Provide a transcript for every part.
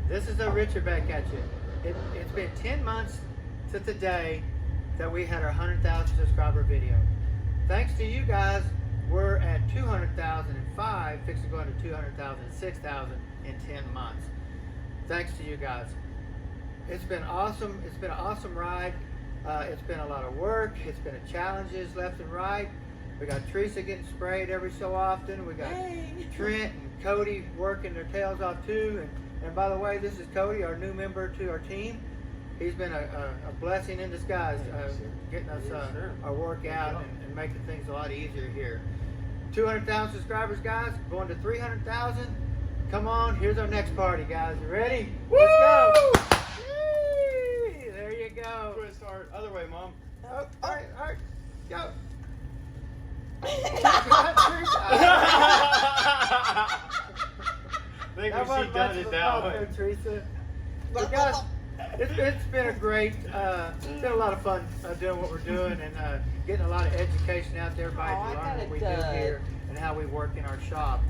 This is a Richard back at you. It's been 10 months to today that we had our 100,000 subscriber video. Thanks to you guys, we're at 200,005, fixing to go into 200,000, 6,000 in 10 months. Thanks to you guys. It's been awesome. It's been an awesome ride. It's been a lot of work. It's been challenges left and right. We got Teresa getting sprayed every so often. We got Trent and Cody working their tails off too. And by the way, this is Cody, our new member to our team. He's been a blessing in disguise, getting us our work out and making things a lot easier here. 200,000 subscribers, guys. Going to 300,000. Come on, here's our next party, guys. You ready? Woo! Let's go. Yay! There you go. Twist hard. Other way, Mom. Oh, all right, go. I think she done it now. Teresa. But guys, it's been a great, it's been a lot of fun doing what we're doing and getting a lot of education out there by learning what we do here and how we work in our shop.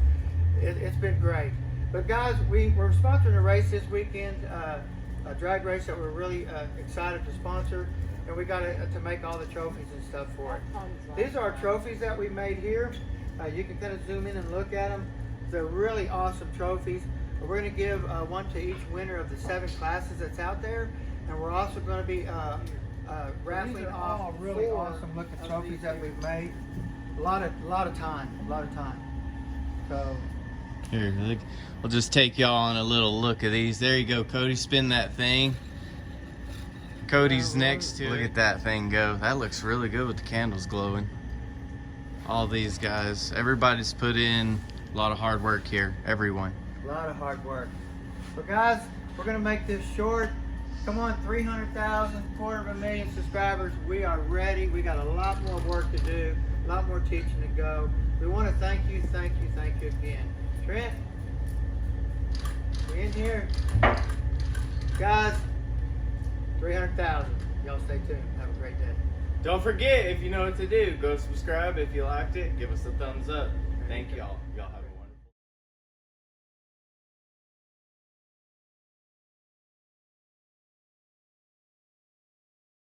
It's been great. But guys, we're sponsoring a race this weekend, a drag race that we're really excited to sponsor, and we got to make all the trophies and stuff for it. These are our trophies that we made here. You can kind of zoom in and look at them. They're really awesome trophies. We're going to give one to each winner of the 7 classes that's out there, and we're also going to be raffling off really awesome looking trophies that we've made. A lot of time. So here, look, we'll just take y'all on a little look at these. There you go, Cody. Spin that thing. Cody's next to it. Look at that thing go. That looks really good with the candles glowing. All these guys, everybody's put in a lot of hard work here. Everyone. A lot of hard work. But guys, we're gonna make this short. Come on, 300,000, 250,000 subscribers. We are ready. We got a lot more work to do, a lot more teaching to go. We want to thank you again. Trent, we in here. Guys, 300,000. Y'all stay tuned. Have a great day. Don't forget, if you know what to do, go subscribe if you liked it. Give us a thumbs up. Thank y'all. Y'all have a